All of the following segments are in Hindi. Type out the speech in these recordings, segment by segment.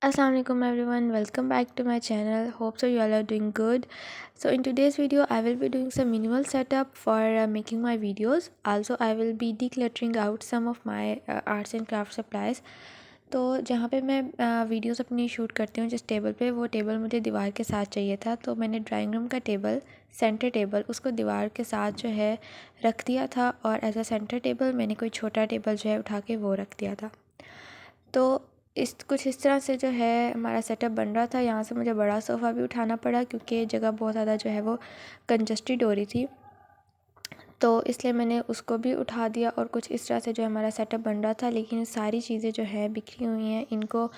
Assalamualaikum everyone, welcome back to my channel. Hope so you all are doing good. So in today's video I will be doing some minimal setup for making my videos. Also I will be decluttering out some of my arts and craft supplies. तो जहाँ पे मैं वीडियोस अपनी शूट करती हूँ जिस टेबल पे, वो टेबल मुझे दीवार के साथ चाहिए था, तो मैंने ड्राइंग रूम का टेबल, सेंटर टेबल, उसको दीवार के साथ जो है रख दिया था, और एज अ सेंटर टेबल मैंने कोई छोटा टेबल जो है उठा के वो रख दिया था। तो इस तरह से जो है हमारा सेटअप बन रहा था। यहाँ से मुझे बड़ा सोफ़ा भी उठाना पड़ा क्योंकि जगह बहुत ज़्यादा जो है वो कंजस्टेड हो रही थी, तो इसलिए मैंने उसको भी उठा दिया। और कुछ इस तरह से जो हमारा सेटअप बन रहा था, लेकिन सारी चीज़ें जो है बिखरी हुई हैं, इनको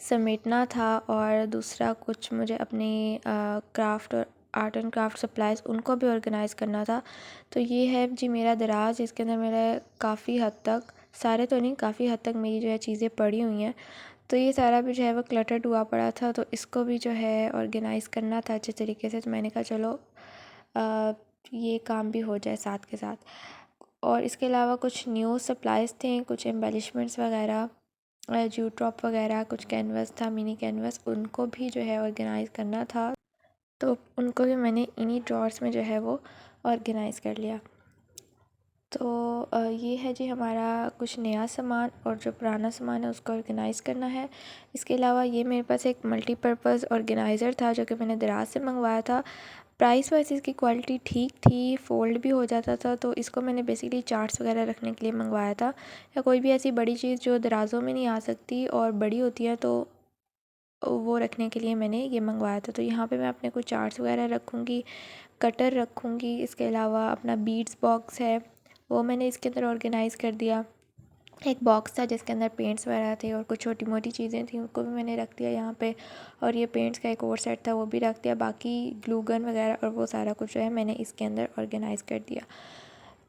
समेटना था। और दूसरा कुछ मुझे अपनी क्राफ्ट और आर्ट एंड क्राफ्ट सप्लाइज़ उनको भी ऑर्गेनाइज़ करना था। तो ये है जी मेरा दराज, इसके अंदर मेरा काफ़ी हद तक, सारे तो नहीं, काफ़ी हद तक मेरी जो है चीज़ें पड़ी हुई हैं। तो ये सारा भी जो है वो क्लटर्ड हुआ पड़ा था, तो इसको भी जो है ऑर्गेनाइज़ करना था अच्छे तरीके से। तो मैंने कहा चलो ये काम भी हो जाए साथ के साथ। और इसके अलावा कुछ न्यू सप्लाइज़ थे, कुछ एम्बेलिशमेंट्स वगैरह, जूट टॉप वगैरह, कुछ कैनवस था, मिनी कैनवस, उनको भी जो है ऑर्गेनाइज़ करना था। तो उनको भी मैंने इन्हीं ड्रॉर्स में जो है वो ऑर्गेनाइज़ कर लिया। तो ये है जी हमारा कुछ नया सामान, और जो पुराना सामान है उसको ऑर्गेनाइज़ करना है। इसके अलावा ये मेरे पास एक मल्टीपर्पज़ ऑर्गेनाइज़र था जो कि मैंने दराज से मंगवाया था। प्राइस वाइज इसकी क्वालिटी ठीक थी, फ़ोल्ड भी हो जाता था। तो इसको मैंने बेसिकली चार्ट्स वगैरह रखने के लिए मंगवाया था, या कोई भी ऐसी बड़ी चीज़ जो दराज़ों में नहीं आ सकती और बड़ी होती है, तो वो रखने के लिए मैंने ये मंगवाया था। तो यहाँ पे मैं अपने कुछ चार्ट्स वगैरह रखूँगी, कटर रखूँगी। इसके अलावा अपना बीड्स बॉक्स है, वो मैंने इसके अंदर ऑर्गेनाइज़ कर दिया। एक बॉक्स था जिसके अंदर पेंट्स वगैरह थे और कुछ छोटी मोटी चीज़ें थी, उनको भी मैंने रख दिया यहाँ पे। और ये पेंट्स का एक और सेट था, वो भी रख दिया। बाकी ग्लू गन वगैरह और वो सारा कुछ जो है मैंने इसके अंदर ऑर्गेनाइज़ कर दिया।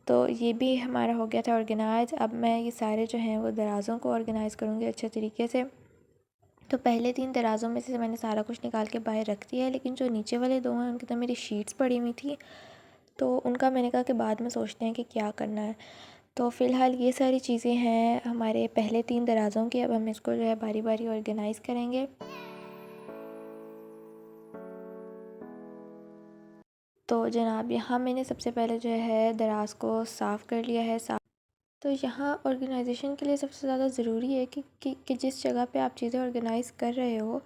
तो ये भी हमारा हो गया था ऑर्गेनाइज़। अब मैं ये सारे जो हैं वो दराज़ों को ऑर्गेनाइज़ करूँगी अच्छे तरीके से। तो पहले 3 दराज़ों में से मैंने सारा कुछ निकाल के बाहर रख दिया है, लेकिन जो नीचे वाले 2 हैं उनके तो मेरी शीट्स पड़ी हुई थी, तो उनका मैंने कहा कि बाद में सोचते हैं कि क्या करना है। तो फ़िलहाल ये सारी चीज़ें हैं हमारे पहले 3 दराज़ों की। अब हम इसको जो है बारी-बारी ऑर्गेनाइज़ करेंगे। तो जनाब यहाँ मैंने सबसे पहले जो है दराज़ को साफ़ कर लिया है। तो यहाँ ऑर्गेनाइजेशन के लिए सबसे ज़्यादा ज़रूरी है कि जिस जगह पे आप चीज़ें ऑर्गेनाइज़ कर रहे हो,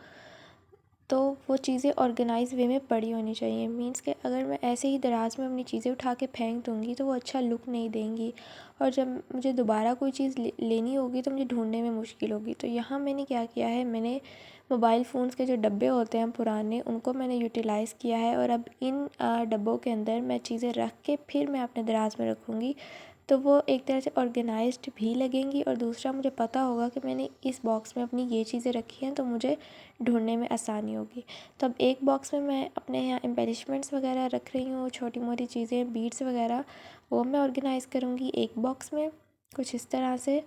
तो वो चीज़ें ऑर्गेनाइज़ वे में पड़ी होनी चाहिए। मींस कि अगर मैं ऐसे ही दराज़ में अपनी चीज़ें उठा के फेंक दूँगी तो वो अच्छा लुक नहीं देंगी, और जब मुझे दोबारा कोई चीज़ लेनी होगी तो मुझे ढूंढने में मुश्किल होगी। तो यहाँ मैंने क्या किया है, मैंने मोबाइल फ़ोन्स के जो डब्बे होते हैं पुराने, उनको मैंने यूटिलाइज़ किया है। और अब इन डब्बों के अंदर मैं चीज़ें रख के फिर मैं अपने दराज़ में रखूँगी, तो वो एक तरह से ऑर्गेनाइज्ड भी लगेंगी। और दूसरा मुझे पता होगा कि मैंने इस बॉक्स में अपनी ये चीज़ें रखी हैं, तो मुझे ढूंढने में आसानी होगी। तो अब एक बॉक्स में मैं अपने यहाँ एम्बेलिशमेंट्स वगैरह रख रही हूँ, छोटी मोटी चीज़ें, बीड्स वगैरह, वो मैं ऑर्गेनाइज़ करूँगी एक बॉक्स में, कुछ इस तरह से।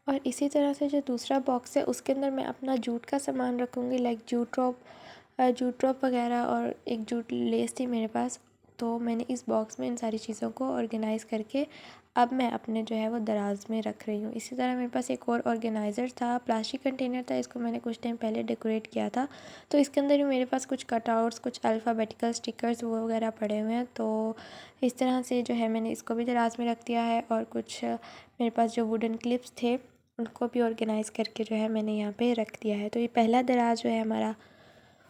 और इसी तरह से जो दूसरा बॉक्स है उसके अंदर मैं अपना जूट का सामान रखूँगी, लाइक जूट टॉप वगैरह, और एक जूट लेस थी मेरे पास। तो मैंने इस बॉक्स में इन सारी चीज़ों को ऑर्गेनाइज़ करके अब मैं अपने जो है वो दराज में रख रही हूँ। इसी तरह मेरे पास एक और ऑर्गेनाइज़र था, प्लास्टिक कंटेनर था, इसको मैंने कुछ टाइम पहले डेकोरेट किया था। तो इसके अंदर भी मेरे पास कुछ कटआउट्स, कुछ अल्फ़ाबेटिकल स्टिकर्स वो वगैरह पड़े हुए हैं। तो इस तरह से जो है मैंने इसको भी दराज में रख दिया है। और कुछ मेरे पास जो वुडन क्लिप्स थे उनको भी ऑर्गेनाइज़ करके जो है मैंने यहाँ पे रख दिया है। तो ये पहला दराज जो है हमारा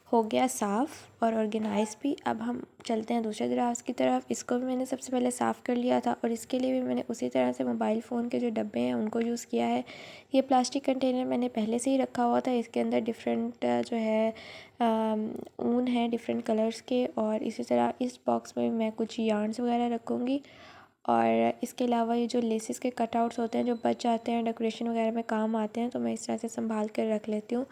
हो गया साफ़ और ऑर्गेनाइज़ भी। अब हम चलते हैं दूसरे दराज की तरफ। इसको भी मैंने सबसे पहले साफ़ कर लिया था, और इसके लिए भी मैंने उसी तरह से मोबाइल फ़ोन के जो डब्बे हैं उनको यूज़ किया है। ये प्लास्टिक कंटेनर मैंने पहले से ही रखा हुआ था, इसके अंदर डिफरेंट जो है ऊन है डिफरेंट कलर्स के। और इसी तरह इस बॉक्स में मैं कुछ यार्न्स वगैरह रखूँगी। और इसके अलावा ये जो लेसेस के कटआउट्स होते हैं जो बच जाते हैं, डेकोरेशन वगैरह में काम आते हैं, तो मैं इस तरह से संभाल कर रख लेती हूँ।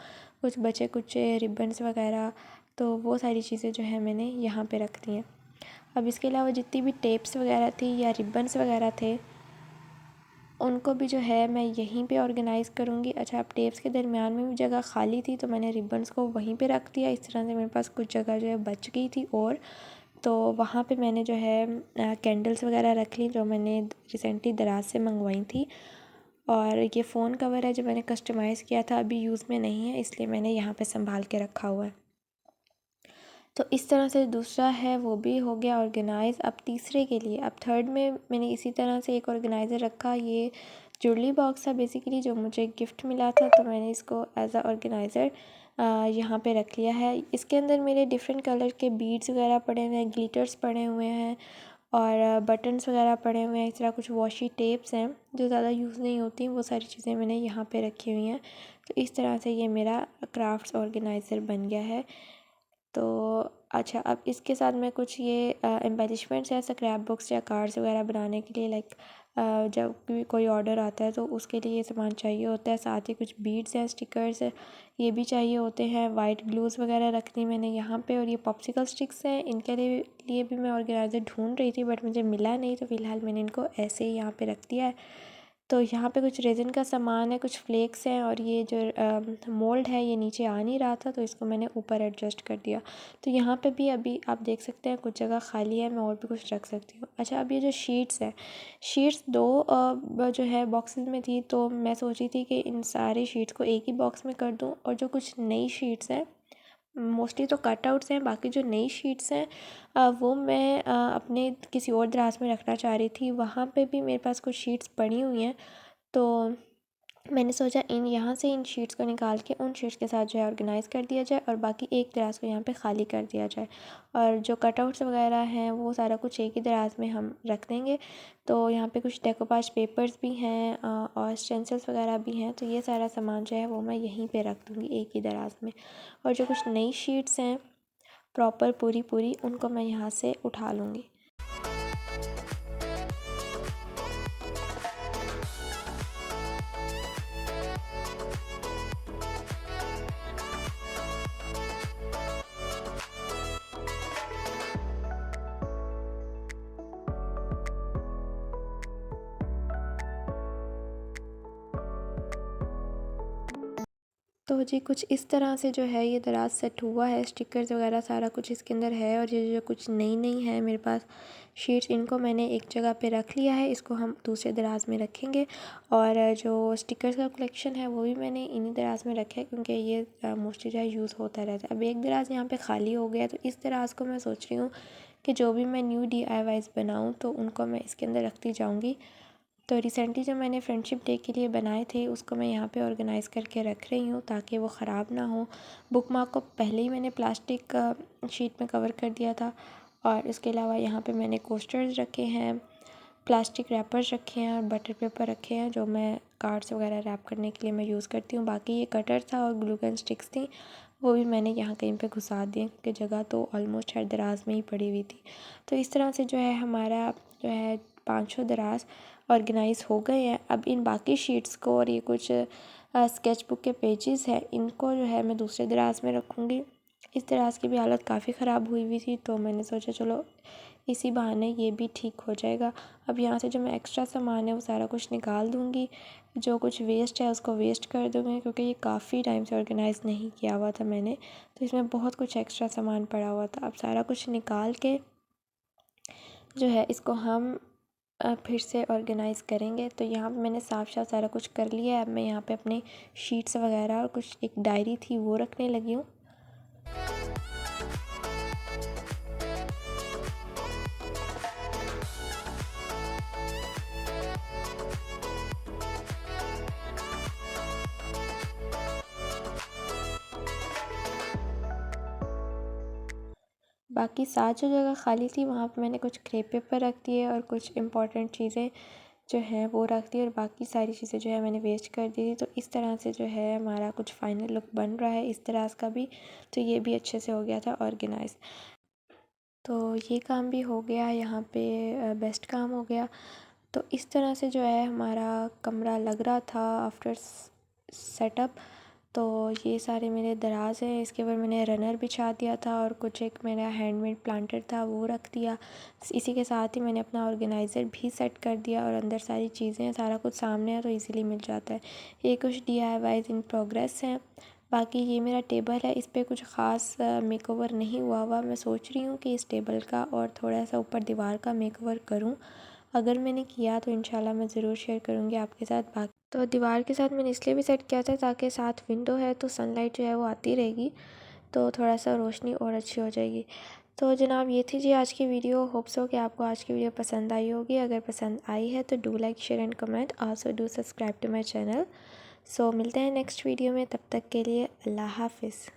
कुछ बचे कुछ रिबन्स वगैरह, तो वो सारी चीज़ें जो है मैंने यहाँ पे रख दी हैं। अब इसके अलावा जितनी भी टेप्स वगैरह थी या रिबन्स वगैरह थे, उनको भी जो है मैं यहीं पे ऑर्गेनाइज़ करूँगी। अच्छा, अब टेप्स के दरमियान में भी जगह खाली थी तो मैंने रिबन्स को वहीं पे रख दिया। इस तरह से मेरे पास कुछ जगह जो है बच गई थी। और तो वहाँ पे मैंने जो है कैंडल्स वगैरह रख ली जो मैंने रिसेंटली दराज से मंगवाई थी। और ये फ़ोन कवर है जो मैंने कस्टमाइज़ किया था, अभी यूज़ में नहीं है, इसलिए मैंने यहाँ पे संभाल के रखा हुआ है। तो इस तरह से दूसरा है वो भी हो गया ऑर्गेनाइज़। अब तीसरे के लिए, अब थर्ड में मैंने इसी तरह से एक ऑर्गेनाइज़र रखा। ये ज्वेलरी बॉक्स था बेसिकली जो मुझे गिफ्ट मिला था, तो मैंने इसको एज अ ऑर्गेनाइज़र यहाँ पे रख लिया है। इसके अंदर मेरे डिफरेंट कलर के बीड्स वगैरह पड़े हुए हैं, ग्लिटर्स पड़े हुए हैं और बटन्स वगैरह पड़े हुए हैं। इस तरह कुछ वॉशी टेप्स हैं जो ज़्यादा यूज़ नहीं होती, वो सारी चीज़ें मैंने यहाँ पे रखी हुई हैं। तो इस तरह से ये मेरा क्राफ्ट्स ऑर्गेनाइज़र बन गया है। तो अच्छा, अब इसके साथ मैं कुछ ये एम्बेलिशमेंट्स या स्क्रैप बुक्स या कार्ड्स वगैरह बनाने के लिए लाइक जब भी कोई ऑर्डर आता है तो उसके लिए ये सामान चाहिए होता है। साथ ही कुछ बीड्स हैं, स्टिकर्स है, ये भी चाहिए होते हैं। वाइट ग्लूज़ वगैरह रखनी मैंने यहाँ पे। और ये पॉप्सिकल स्टिक्स हैं, इनके लिए भी मैं ऑर्गेनाइज़र ढूंढ रही थी बट मुझे मिला नहीं, तो फ़िलहाल मैंने इनको ऐसे ही यहाँ पे रख दिया है। तो यहाँ पे कुछ रेज़िन का सामान है, कुछ फ्लेक्स हैं और ये जो मोल्ड है ये नीचे आ नहीं रहा था तो इसको मैंने ऊपर एडजस्ट कर दिया। तो यहाँ पे भी अभी आप देख सकते हैं कुछ जगह खाली है, मैं और भी कुछ रख सकती हूँ। अच्छा, अब ये जो शीट्स हैं, शीट्स दो जो है बॉक्सेस में थी, तो मैं सोची थी कि इन सारी शीट्स को एक ही बॉक्स में कर दूँ। और जो कुछ नई शीट्स हैं, मोस्टली तो कटआउट्स हैं, बाकी जो नई शीट्स हैं वो मैं अपने किसी और दराज में रखना चाह रही थी। वहाँ पे भी मेरे पास कुछ शीट्स पड़ी हुई हैं, तो मैंने सोचा यहाँ से इन शीट्स को निकाल के उन शीट्स के साथ जो है ऑर्गेनाइज़ कर दिया जाए और बाकी एक दराज को यहाँ पे खाली कर दिया जाए। और जो कटआउट्स वगैरह हैं वो सारा कुछ एक ही दराज में हम रख देंगे। तो यहाँ पे कुछ डेकोपाज पेपर्स भी हैं और स्टेंसिल्स वगैरह भी हैं, तो ये सारा सामान जो है वो मैं यहीं पे रख दूँगी एक ही दराज में। और जो कुछ नई शीट्स हैं प्रॉपर पूरी उनको मैं यहाँ से उठा लूँगी। तो जी कुछ इस तरह से जो है ये दराज सेट हुआ है। स्टिकर्स वगैरह सारा कुछ इसके अंदर है। और ये जो कुछ नई है मेरे पास शीट्स, इनको मैंने एक जगह पे रख लिया है, इसको हम दूसरे दराज में रखेंगे। और जो स्टिकर्स का कलेक्शन है वो भी मैंने इन्हीं दराज में रखा है क्योंकि ये मोस्टली जो है यूज़ होता रहता है। अब एक दराज यहाँ पे खाली हो गया, तो इस दराज को मैं सोच रही हूँ कि जो भी मैं न्यू DIYs बनाऊँ तो उनको मैं इसके अंदर रखती जाऊँगी। तो रिसेंटली जो मैंने फ्रेंडशिप डे के लिए बनाए थे उसको मैं यहाँ पे ऑर्गेनाइज़ करके रख रही हूँ ताकि वो ख़राब ना हो। बुक मार्क को पहले ही मैंने प्लास्टिक शीट में कवर कर दिया था। और इसके अलावा यहाँ पे मैंने कोस्टर्स रखे हैं, प्लास्टिक रैपर्स रखे हैं और बटर पेपर रखे हैं जो मैं कार्ड्स वगैरह रैप करने के लिए मैं यूज़ करती हूँ। बाकी ये कटर था और ग्लू गन स्टिक्स थी, वो भी मैंने यहाँ कहीं पे घुसा दिए क्योंकि जगह तो ऑलमोस्ट हर दराज में ही पड़ी हुई थी। तो इस तरह से जो है हमारा जो है 500 दराज ऑर्गेनाइज़ हो गए हैं। अब इन बाकी शीट्स को और ये कुछ स्केच बुक के पेजेस हैं, इनको जो है मैं दूसरे दराज में रखूँगी। इस दराज की भी हालत काफ़ी ख़राब हुई हुई थी, तो मैंने सोचा चलो इसी बहाने ये भी ठीक हो जाएगा। अब यहाँ से जो मैं एक्स्ट्रा सामान है वो सारा कुछ निकाल दूँगी, जो कुछ वेस्ट है उसको वेस्ट कर दूँगी क्योंकि ये काफ़ी टाइम से ऑर्गेनाइज़ नहीं किया हुआ था मैंने, तो इसमें बहुत कुछ एक्स्ट्रा सामान पड़ा हुआ था। अब सारा कुछ निकाल के जो है इसको हम फिर से ऑर्गेनाइज़ करेंगे। तो यहाँ पे मैंने साफ सारा कुछ कर लिया है। अब मैं यहाँ पे अपने शीट्स वगैरह और कुछ एक डायरी थी वो रखने लगी हूँ। बाकी 7 जो जगह खाली थी वहाँ पे मैंने कुछ क्रेप पेपर रख दिए और कुछ इम्पॉर्टेंट चीज़ें जो हैं वो रख दी और बाकी सारी चीज़ें जो है मैंने वेस्ट कर दी थी। तो इस तरह से जो है हमारा कुछ फाइनल लुक बन रहा है इस दराज का भी। तो ये भी अच्छे से हो गया था ऑर्गेनाइज़। तो ये काम भी हो गया, यहाँ पे बेस्ट काम हो गया। तो इस तरह से जो है हमारा कमरा लग रहा था आफ्टर सेटअप। तो ये सारे मेरे दराज हैं, इसके ऊपर मैंने रनर बिछा दिया था और कुछ एक मेरा हैंडमेड प्लांटर था वो रख दिया। इसी के साथ ही मैंने अपना ऑर्गेनाइज़र भी सेट कर दिया और अंदर सारी चीज़ें सारा कुछ सामने है तो इजीली मिल जाता है। ये कुछ DIYs इन प्रोग्रेस हैं। बाकी ये मेरा टेबल है, इस पर कुछ ख़ास मेकओवर नहीं हुआ। मैं सोच रही हूँ कि इस टेबल का और थोड़ा सा ऊपर दीवार का मेकओवर करूँ। अगर मैंने किया तो इंशाल्लाह मैं ज़रूर शेयर करूँगी आपके साथ। बाकी तो दीवार के साथ मैंने इसलिए भी सेट किया था ताकि साथ विंडो है तो सनलाइट जो है वो आती रहेगी, तो थोड़ा सा रोशनी और अच्छी हो जाएगी। तो जनाब ये थी जी आज की वीडियो। होप सो कि आपको आज की वीडियो पसंद आई होगी। अगर पसंद आई है तो do like, share and comment. Also do subscribe to my channel. So मिलते हैं नेक्स्ट वीडियो में, तब तक के लिए अल्लाह हाफिज़।